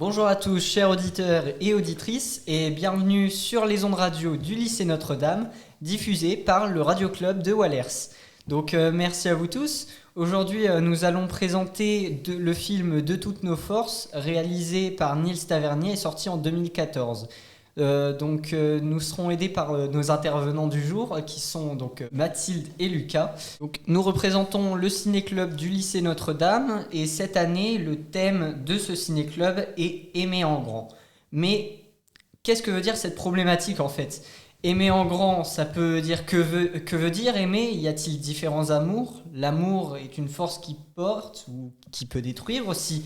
Bonjour à tous, chers auditeurs et auditrices, et bienvenue sur les ondes radio du lycée Notre-Dame, diffusées par le Radio Club de Wallers. Merci à vous tous. Aujourd'hui, nous allons présenter le film De toutes nos forces, réalisé par Niels Tavernier et sorti en 2014. Nous serons aidés par nos intervenants du jour, qui sont Mathilde et Lucas. Nous représentons le ciné-club du lycée Notre-Dame, et cette année, le thème de ce ciné-club est Aimer en grand. Mais qu'est-ce que veut dire cette problématique en fait ? Aimer en grand, ça peut dire que veut dire aimer ? Y a-t-il différents amours ? L'amour est une force qui porte ou qui peut détruire aussi ?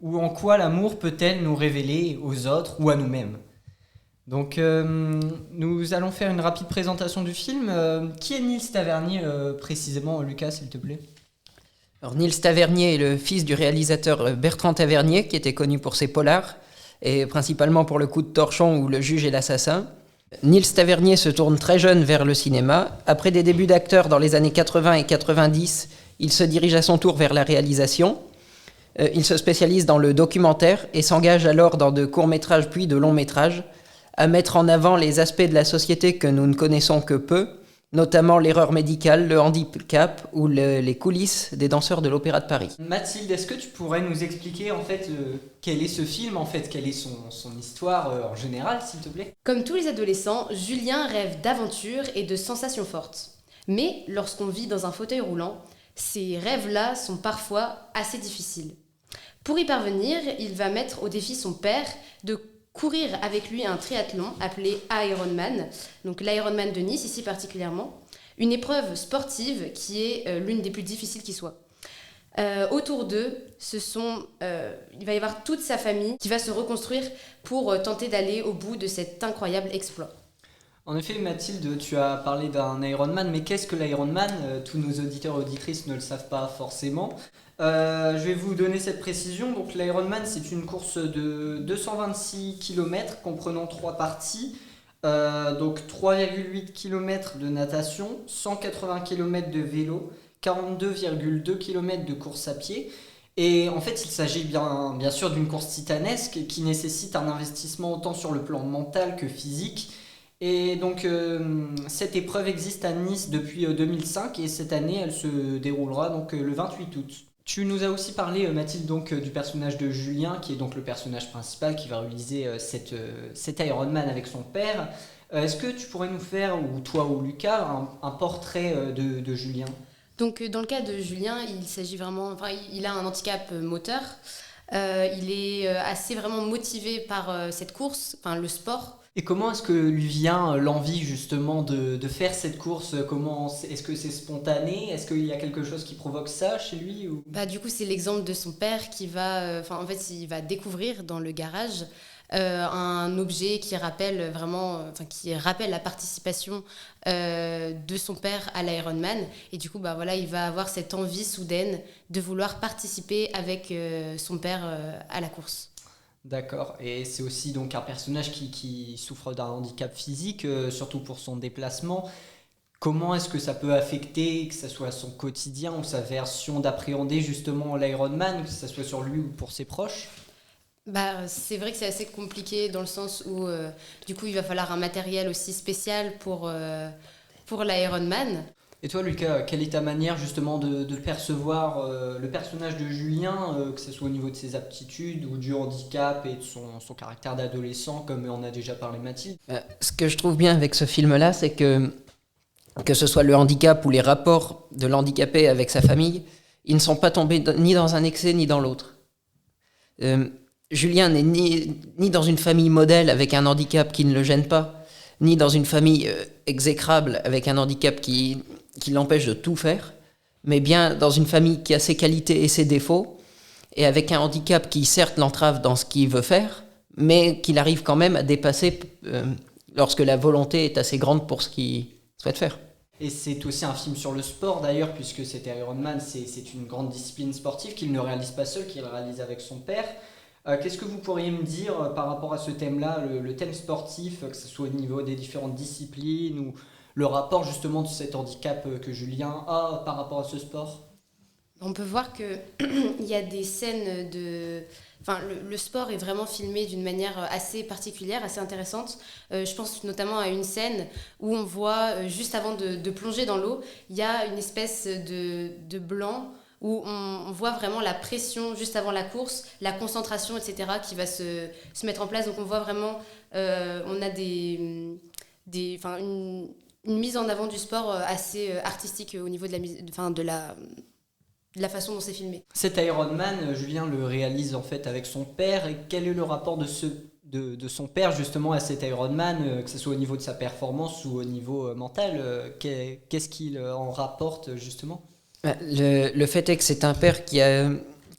Ou en quoi l'amour peut-elle nous révéler aux autres ou à nous-mêmes ? Nous allons faire une rapide présentation du film. Qui est Niels Tavernier précisément, Lucas, s'il te plaît ? Alors, Niels Tavernier est le fils du réalisateur Bertrand Tavernier, qui était connu pour ses polars, et principalement pour Le Coup de torchon ou Le juge et l'assassin. Niels Tavernier se tourne très jeune vers le cinéma. Après des débuts d'acteur dans les années 80 et 90, il se dirige à son tour vers la réalisation. Il se spécialise dans le documentaire et s'engage alors dans de courts-métrages puis de longs-métrages, à mettre en avant les aspects de la société que nous ne connaissons que peu, notamment l'erreur médicale, le handicap ou les coulisses des danseurs de l'Opéra de Paris. Mathilde, est-ce que tu pourrais nous expliquer en fait quel est ce film, en fait, quelle est son histoire en général, s'il te plaît ? Comme tous les adolescents, Julien rêve d'aventure et de sensations fortes. Mais lorsqu'on vit dans un fauteuil roulant, ces rêves-là sont parfois assez difficiles. Pour y parvenir, il va mettre au défi son père de courir avec lui un triathlon appelé Ironman, donc l'Ironman de Nice ici particulièrement, une épreuve sportive qui est l'une des plus difficiles qui soit. Autour d'eux, il va y avoir toute sa famille qui va se reconstruire pour tenter d'aller au bout de cet incroyable exploit. En effet, Mathilde, tu as parlé d'un Ironman, mais qu'est-ce que l'Ironman ? Tous nos auditeurs et auditrices ne le savent pas forcément. Je vais vous donner cette précision. Donc, l'Ironman, c'est une course de 226 km comprenant 3 parties. 3,8 km de natation, 180 km de vélo, 42,2 km de course à pied. Et en fait, il s'agit bien sûr d'une course titanesque qui nécessite un investissement autant sur le plan mental que physique. Et donc, cette épreuve existe à Nice depuis 2005 et cette année, elle se déroulera le 28 août. Tu nous as aussi parlé, Mathilde, du personnage de Julien, qui est donc le personnage principal qui va réaliser cet Ironman avec son père. Est-ce que tu pourrais nous faire, ou toi ou Lucas, un portrait de Julien ? Donc, dans le cas de Julien, il a un handicap moteur. Il est assez vraiment motivé par cette course, le sport. Et comment est-ce que lui vient l'envie justement de faire cette course ? Est-ce que c'est spontané ? Est-ce qu'il y a quelque chose qui provoque ça chez lui ou... Du coup, c'est l'exemple de son père qui il va découvrir dans le garage un objet qui rappelle la participation de son père à l'Ironman. Et du coup, il va avoir cette envie soudaine de vouloir participer avec son père à la course. D'accord, et c'est aussi donc un personnage qui souffre d'un handicap physique, surtout pour son déplacement. Comment est-ce que ça peut affecter, que ce soit son quotidien ou sa version d'appréhender justement l'Ironman, que ce soit sur lui ou pour ses proches ? C'est vrai que c'est assez compliqué dans le sens où du coup il va falloir un matériel aussi spécial pour l'Ironman. Et toi, Lucas, quelle est ta manière justement de percevoir le personnage de Julien, que ce soit au niveau de ses aptitudes ou du handicap et de son caractère d'adolescent, comme on a déjà parlé Mathilde ? Ce que je trouve bien avec ce film-là, c'est que ce soit le handicap ou les rapports de l'handicapé avec sa famille, ils ne sont pas tombés ni dans un excès ni dans l'autre. Julien n'est ni dans une famille modèle avec un handicap qui ne le gêne pas, ni dans une famille exécrable avec un handicap qui l'empêche de tout faire, mais bien dans une famille qui a ses qualités et ses défauts, et avec un handicap qui certes l'entrave dans ce qu'il veut faire, mais qu'il arrive quand même à dépasser lorsque la volonté est assez grande pour ce qu'il souhaite faire. Et c'est aussi un film sur le sport d'ailleurs, puisque cet Ironman, c'est une grande discipline sportive qu'il ne réalise pas seul, qu'il réalise avec son père. Qu'est-ce que vous pourriez me dire par rapport à ce thème-là, le thème sportif, que ce soit au niveau des différentes disciplines ou le rapport justement de cet handicap que Julien a par rapport à ce sport ? On peut voir qu'il y a des scènes de... Enfin, le sport est vraiment filmé d'une manière assez particulière, assez intéressante. Je pense notamment à une scène où on voit, juste avant de plonger dans l'eau, il y a une espèce de blanc où on voit vraiment la pression juste avant la course, la concentration, etc., qui va se mettre en place. Donc on voit vraiment, on a une mise en avant du sport assez artistique au niveau de la façon dont c'est filmé. Cet Ironman, Julien le réalise en fait avec son père. Et quel est le rapport de son père justement à cet Ironman, que ce soit au niveau de sa performance ou au niveau mental, qu'est-ce qu'il en rapporte justement? Le fait est que c'est un père qui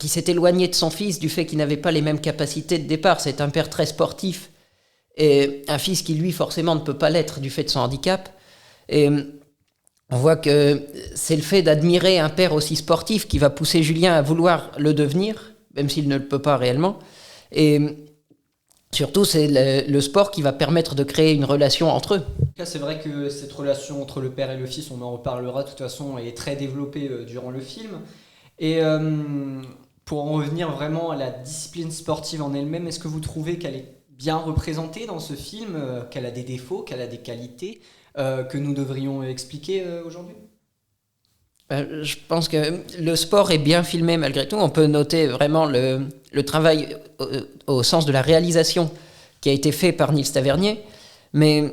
s'est éloigné de son fils du fait qu'il n'avait pas les mêmes capacités de départ. C'est un père très sportif et un fils qui, lui, forcément, ne peut pas l'être du fait de son handicap. Et on voit que c'est le fait d'admirer un père aussi sportif qui va pousser Julien à vouloir le devenir, même s'il ne le peut pas réellement. Et surtout, c'est le sport qui va permettre de créer une relation entre eux. Là, c'est vrai que cette relation entre le père et le fils, on en reparlera de toute façon, est très développée durant le film. Et pour en revenir vraiment à la discipline sportive en elle-même, est-ce que vous trouvez qu'elle est bien représentée dans ce film, qu'elle a des défauts, qu'elle a des qualités que nous devrions expliquer aujourd'hui? Je pense que le sport est bien filmé malgré tout. On peut noter vraiment le travail au sens de la réalisation qui a été fait par Nils Tavernier. Mais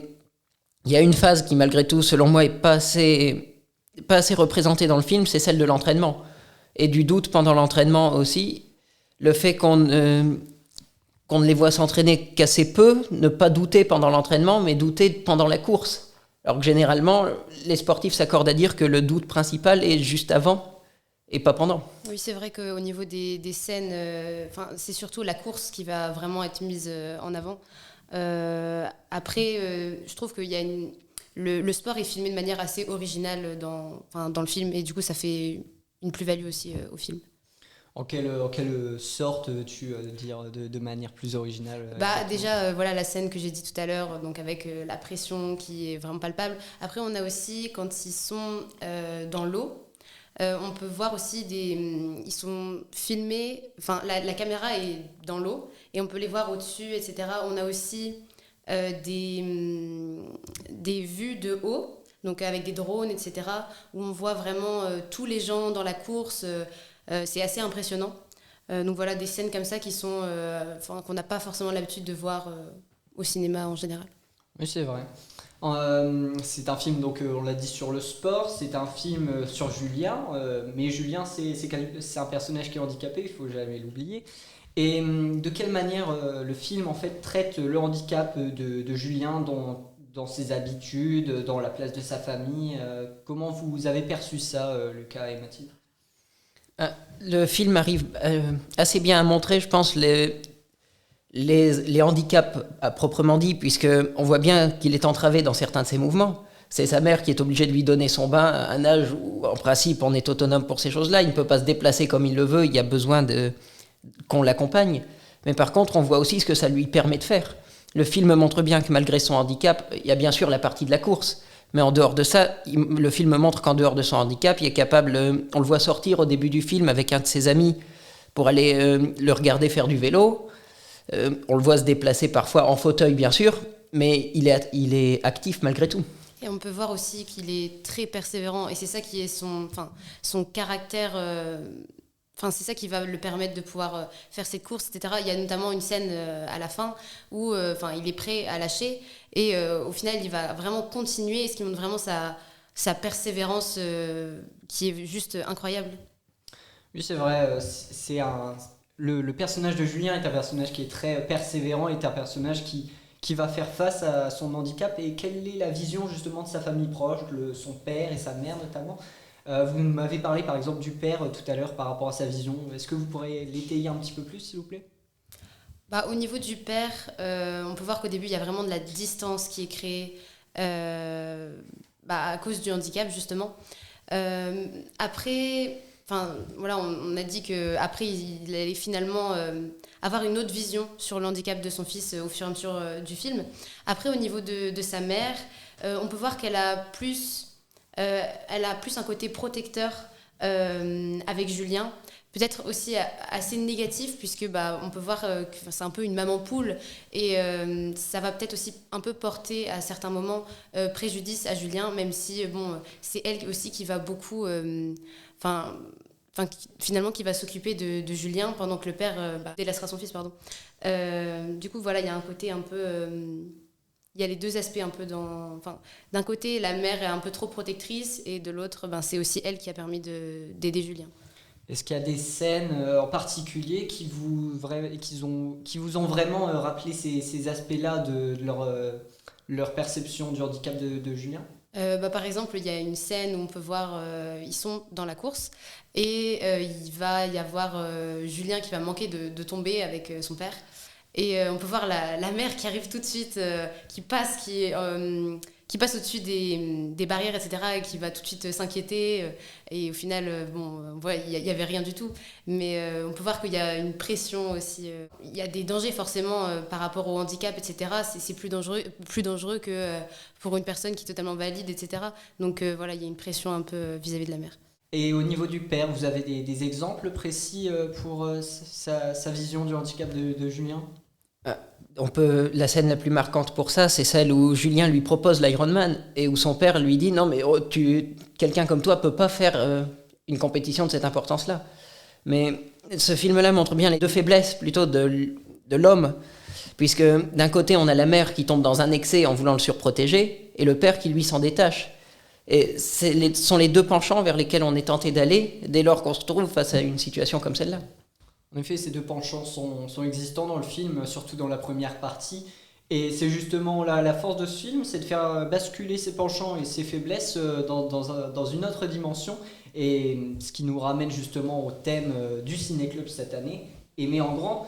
il y a une phase qui, malgré tout, selon moi, est pas assez représentée dans le film, c'est celle de l'entraînement. Et du doute pendant l'entraînement aussi. Le fait qu'on ne les voit s'entraîner qu'assez peu, ne pas douter pendant l'entraînement, mais douter pendant la course. Alors que généralement, les sportifs s'accordent à dire que le doute principal est juste avant et pas pendant. Oui, c'est vrai qu'au niveau des scènes, c'est surtout la course qui va vraiment être mise en avant. Après, je trouve qu'il y a le sport est filmé de manière assez originale dans le film et du coup, ça fait une plus-value aussi au film. En quelle sorte tu dire de manière plus originale? Déjà, voilà la scène que j'ai dit tout à l'heure, donc avec la pression qui est vraiment palpable. Après, on a aussi, quand ils sont dans l'eau, on peut voir aussi ils sont filmés, enfin la caméra est dans l'eau et on peut les voir au-dessus, etc. On a aussi des vues de haut, donc avec des drones, etc., où on voit vraiment tous les gens dans la course. C'est assez impressionnant. Donc voilà, des scènes comme ça qui sont, qu'on n'a pas forcément l'habitude de voir au cinéma en général. Oui, c'est vrai. C'est un film, donc on l'a dit, sur le sport, c'est un film sur Julien, mais Julien, c'est un personnage qui est handicapé, il ne faut jamais l'oublier. Et de quelle manière le film en fait traite le handicap de Julien dans ses habitudes, dans la place de sa famille, comment vous avez perçu ça, Lucas et Mathilde? Le film arrive assez bien à montrer, je pense, les handicaps à proprement dit, puisqu'on voit bien qu'il est entravé dans certains de ses mouvements. C'est sa mère qui est obligée de lui donner son bain à un âge où, en principe, on est autonome pour ces choses-là. Il ne peut pas se déplacer comme il le veut, il y a besoin qu'on l'accompagne. Mais par contre, on voit aussi ce que ça lui permet de faire. Le film montre bien que malgré son handicap, il y a bien sûr la partie de la course. Mais en dehors de ça, le film montre qu'en dehors de son handicap, il est capable... on le voit sortir au début du film avec un de ses amis pour aller le regarder faire du vélo. On le voit se déplacer parfois en fauteuil, bien sûr, mais il est actif malgré tout. Et on peut voir aussi qu'il est très persévérant, et c'est ça qui est son caractère... c'est ça qui va le permettre de pouvoir faire cette course, etc. Il y a notamment une scène à la fin où il est prêt à lâcher et au final, il va vraiment continuer, ce qui montre vraiment sa persévérance qui est juste incroyable. Oui, c'est vrai. Le personnage de Julien est un personnage qui est très persévérant, est un personnage qui va faire face à son handicap. Et quelle est la vision justement de sa famille proche, son père et sa mère notamment? Vous m'avez parlé par exemple du père tout à l'heure par rapport à sa vision. Est-ce que vous pourriez l'étayer un petit peu plus, s'il vous plaît? Au niveau du père, on peut voir qu'au début, il y a vraiment de la distance qui est créée à cause du handicap, justement. Après, on a dit qu'après, il allait finalement avoir une autre vision sur le handicap de son fils au fur et à mesure du film. Après, au niveau de sa mère, on peut voir qu'elle a plus un côté protecteur avec Julien. Peut-être aussi assez négatif, puisque on peut voir que c'est un peu une maman poule, et ça va peut-être aussi un peu porter à certains moments préjudice à Julien, même si c'est elle aussi qui va beaucoup, finalement qui va s'occuper de Julien pendant que le père délaissera son fils, pardon. Du coup, voilà, il y a un côté un peu... il y a les deux aspects un peu d'un côté, la mère est un peu trop protectrice, et de l'autre, c'est aussi elle qui a permis d'aider Julien. Est-ce qu'il y a des scènes en particulier qui vous ont vraiment rappelé ces aspects-là de leur perception du handicap de Julien ? Par exemple, il y a une scène où on peut voir, ils sont dans la course, et il va y avoir Julien qui va manquer de tomber avec son père. Et on peut voir la mère qui arrive tout de suite, qui passe au-dessus des barrières, etc., et qui va tout de suite s'inquiéter. Et au final, il n'y avait rien du tout. Mais on peut voir qu'il y a une pression aussi. Il y a des dangers forcément par rapport au handicap, etc. C'est plus dangereux que pour une personne qui est totalement valide, etc. Donc voilà, il y a une pression un peu vis-à-vis de la mère. Et au niveau du père, vous avez des exemples précis pour sa vision du handicap de Julien ? La scène la plus marquante pour ça, c'est celle où Julien lui propose l'Ironman et où son père lui dit « Non, mais quelqu'un comme toi peut pas faire une compétition de cette importance-là. » Mais ce film-là montre bien les deux faiblesses plutôt de l'homme, puisque d'un côté, on a la mère qui tombe dans un excès en voulant le surprotéger, et le père qui, lui, s'en détache. Et ce sont les deux penchants vers lesquels on est tenté d'aller dès lors qu'on se trouve face à une situation comme celle-là. En effet, ces deux penchants sont existants dans le film, surtout dans la première partie. Et c'est justement la force de ce film, c'est de faire basculer ces penchants et ces faiblesses dans une autre dimension. Et ce qui nous ramène justement au thème du Ciné-Club cette année, Aimer en grand.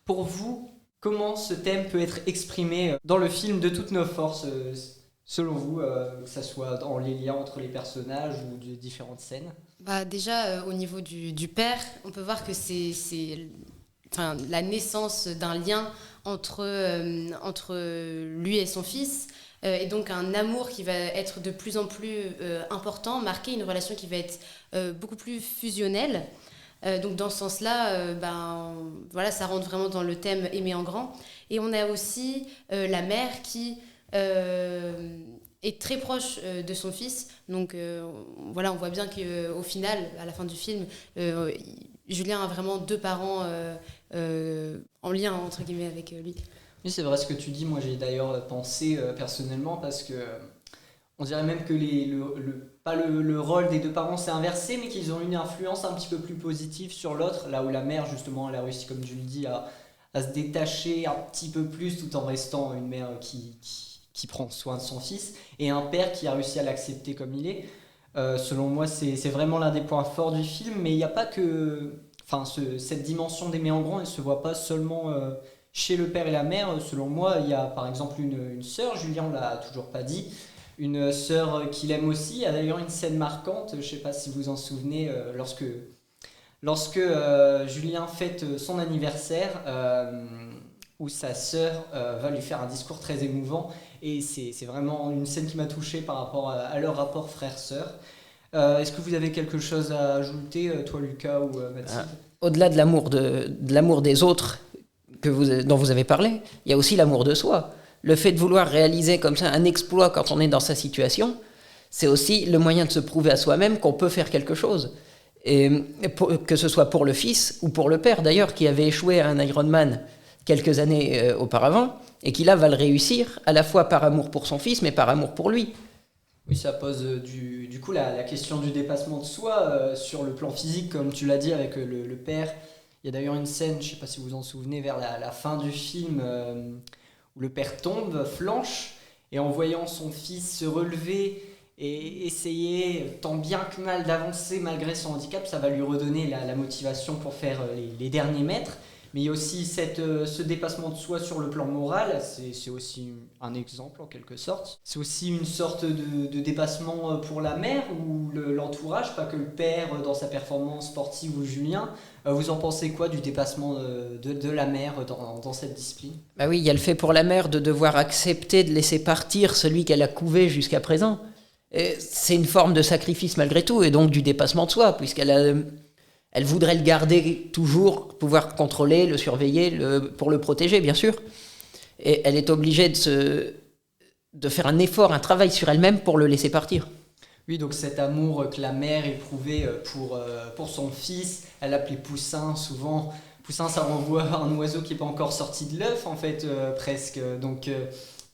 Pour vous, comment ce thème peut être exprimé dans le film de toutes nos forces, selon vous, que ce soit dans les liens entre les personnages ou de différentes scènes ? Déjà, au niveau du père, on peut voir que c'est la naissance d'un lien entre lui et son fils, et donc un amour qui va être de plus en plus important, marqué, une relation qui va être beaucoup plus fusionnelle. Donc dans ce sens-là, ça rentre vraiment dans le thème aimer en grand. Et on a aussi la mère qui est très proche de son fils. Donc on voit bien qu'au final, à la fin du film, Julien a vraiment deux parents en lien, entre guillemets, avec lui. Oui, c'est vrai ce que tu dis. Moi, j'ai d'ailleurs pensé personnellement, parce que on dirait même que pas le rôle des deux parents s'est inversé, mais qu'ils ont une influence un petit peu plus positive sur l'autre, là où la mère, justement, elle a réussi, comme tu le dis, à se détacher un petit peu plus tout en restant une mère qui prend soin de son fils, et un père qui a réussi à l'accepter comme il est. Selon moi, c'est vraiment l'un des points forts du film, mais il n'y a pas que... cette dimension d'aimer en grand, elle ne se voit pas seulement chez le père et la mère. Selon moi, il y a par exemple une sœur, Julien ne l'a toujours pas dit, une sœur qu'il aime aussi. Il y a d'ailleurs une scène marquante, je ne sais pas si vous en souvenez, lorsque Julien fête son anniversaire, où sa sœur va lui faire un discours très émouvant, et c'est vraiment une scène qui m'a touché par rapport à leur rapport frère-sœur. Est-ce que vous avez quelque chose à ajouter, toi Lucas ou Mathilde ? Au-delà de l'amour des autres dont vous avez parlé, il y a aussi l'amour de soi. Le fait de vouloir réaliser comme ça un exploit quand on est dans sa situation, c'est aussi le moyen de se prouver à soi-même qu'on peut faire quelque chose. Et que ce soit pour le fils ou pour le père d'ailleurs, qui avait échoué à un Ironman quelques années auparavant, et qui là va le réussir, à la fois par amour pour son fils, mais par amour pour lui. Oui, ça pose du coup la question du dépassement de soi sur le plan physique, comme tu l'as dit avec le père. Il y a d'ailleurs une scène, je ne sais pas si vous vous en souvenez, vers la fin du film, où le père tombe, flanche, et en voyant son fils se relever et essayer tant bien que mal d'avancer malgré son handicap, ça va lui redonner la motivation pour faire les derniers mètres. Mais il y a aussi ce dépassement de soi sur le plan moral, c'est aussi un exemple en quelque sorte. C'est aussi une sorte de dépassement pour la mère ou l'entourage, pas que le père dans sa performance sportive ou Julien. Vous en pensez quoi du dépassement de la mère dans cette discipline ? Bah oui, il y a le fait pour la mère de devoir accepter de laisser partir celui qu'elle a couvé jusqu'à présent. Et c'est une forme de sacrifice malgré tout, et donc du dépassement de soi, elle voudrait le garder toujours, pouvoir contrôler, le surveiller, pour le protéger, bien sûr. Et elle est obligée de faire un effort, un travail sur elle-même pour le laisser partir. Oui, donc cet amour que la mère éprouvait pour son fils, elle l'appelait Poussin souvent. Poussin, ça renvoie à un oiseau qui n'est pas encore sorti de l'œuf, en fait, presque. Donc,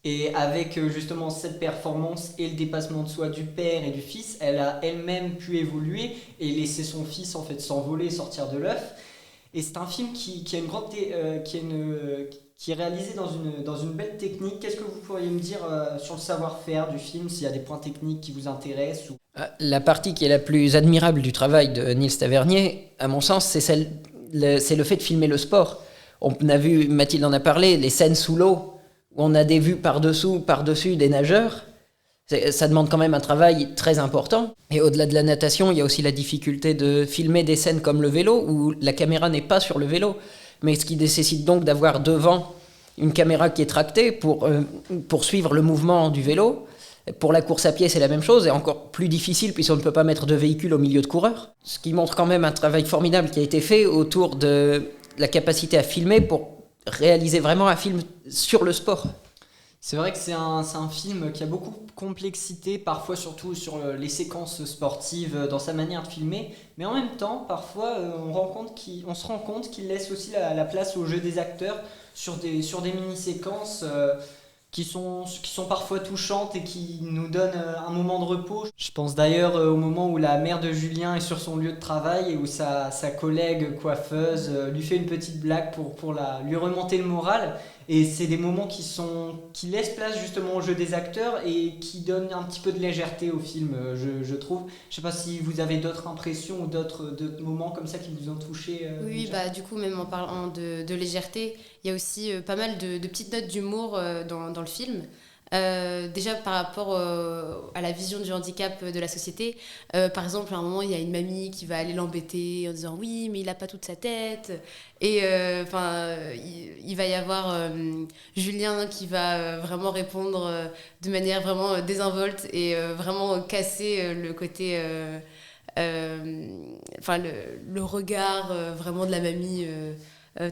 et avec justement cette performance et le dépassement de soi du père et du fils, elle a elle-même pu évoluer et laisser son fils en fait s'envoler, sortir de l'œuf. Et c'est un film qui a une grande qui est réalisé dans une belle technique. Qu'est-ce que vous pourriez me dire sur le savoir-faire du film, s'il y a des points techniques qui vous intéressent ou... La partie qui est la plus admirable du travail de Nils Tavernier, à mon sens, c'est le fait de filmer le sport. On a vu, Mathilde en a parlé, les scènes sous l'eau, où on a des vues par-dessus des nageurs. Ça demande quand même un travail très important. Et au-delà de la natation, il y a aussi la difficulté de filmer des scènes comme le vélo, où la caméra n'est pas sur le vélo, mais ce qui nécessite donc d'avoir devant une caméra qui est tractée pour suivre le mouvement du vélo. Pour la course à pied, c'est la même chose, et encore plus difficile puisqu'on ne peut pas mettre de véhicule au milieu de coureurs. Ce qui montre quand même un travail formidable qui a été fait autour de la capacité à filmer pour réaliser vraiment un film sur le sport. C'est vrai que c'est un film qui a beaucoup de complexité, parfois surtout sur les séquences sportives dans sa manière de filmer, mais en même temps, parfois, on se rend compte qu'il laisse aussi la place au jeu des acteurs sur des mini-séquences qui sont parfois touchantes et qui nous donnent un moment de repos. Je pense d'ailleurs au moment où la mère de Julien est sur son lieu de travail et où sa collègue coiffeuse lui fait une petite blague pour lui remonter le moral. Et c'est des moments qui laissent place justement au jeu des acteurs et qui donnent un petit peu de légèreté au film, je trouve. Je sais pas si vous avez d'autres impressions ou d'autres moments comme ça qui vous ont touché. Oui, bah, du coup, même en parlant de légèreté, il y a aussi pas mal de petites notes d'humour dans le film. Déjà par rapport à la vision du handicap de la société, par exemple à un moment il y a une mamie qui va aller l'embêter en disant oui mais il a pas toute sa tête, et il va y avoir Julien qui va vraiment répondre de manière vraiment désinvolte et vraiment casser le côté le regard vraiment de la mamie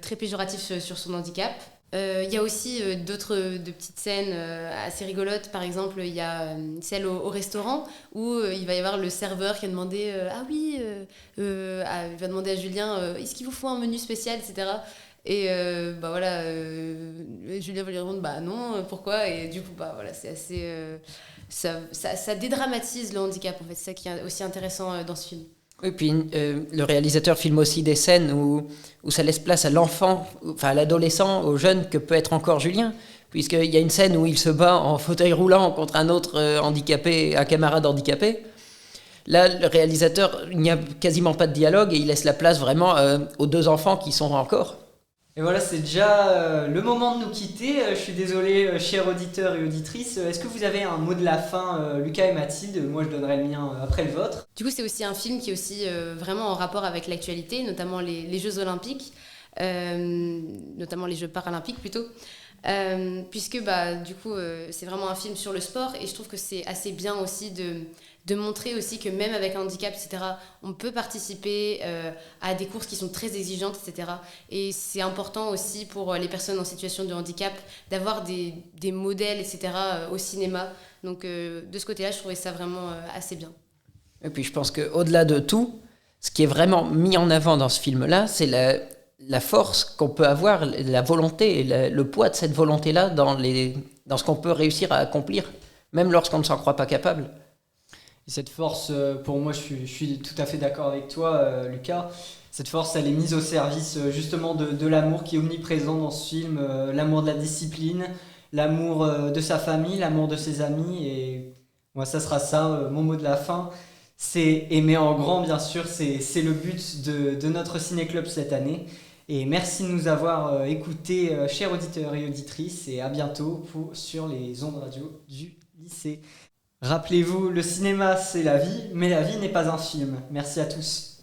très péjoratif sur son handicap. Il y a aussi de petites scènes assez rigolotes. Par exemple, il y a celle au restaurant où il va y avoir le serveur qui a demandé il va demander à Julien est-ce qu'il vous faut un menu spécial, etc. Et Julien va lui répondre non, pourquoi? Et du coup c'est assez ça dédramatise le handicap en fait. C'est ça qui est aussi intéressant dans ce film. Oui, puis le réalisateur filme aussi des scènes où ça laisse place à l'enfant, enfin à l'adolescent, au jeune que peut être encore Julien, puisqu'il y a une scène où il se bat en fauteuil roulant contre un autre handicapé, un camarade handicapé. Là, le réalisateur, il n'y a quasiment pas de dialogue et il laisse la place vraiment aux deux enfants qui sont encore. Et voilà, c'est déjà le moment de nous quitter. Je suis désolé, chers auditeurs et auditrices. Est-ce que vous avez un mot de la fin, Lucas et Mathilde? Moi, je donnerai le mien après le vôtre. Du coup, c'est aussi un film qui est aussi vraiment en rapport avec l'actualité, notamment les Jeux Olympiques, notamment les Jeux Paralympiques plutôt. Puisque c'est vraiment un film sur le sport et je trouve que c'est assez bien aussi de montrer aussi que même avec un handicap, etc., on peut participer à des courses qui sont très exigeantes, etc. Et c'est important aussi pour les personnes en situation de handicap d'avoir des modèles, etc., au cinéma. Donc de ce côté-là, je trouvais ça vraiment assez bien. Et puis je pense qu'au-delà de tout, ce qui est vraiment mis en avant dans ce film-là, c'est la force qu'on peut avoir, la volonté, et le poids de cette volonté-là dans ce qu'on peut réussir à accomplir, même lorsqu'on ne s'en croit pas capable. Et cette force, pour moi, je suis tout à fait d'accord avec toi, Lucas. Cette force, elle est mise au service justement de l'amour qui est omniprésent dans ce film, l'amour de la discipline, l'amour de sa famille, l'amour de ses amis. Et moi, ça sera ça, mon mot de la fin. C'est aimer en grand, bien sûr, c'est le but de notre ciné-club cette année. Et merci de nous avoir écoutés, chers auditeurs et auditrices, et à bientôt sur les ondes radio du lycée. Rappelez-vous, le cinéma c'est la vie, mais la vie n'est pas un film. Merci à tous.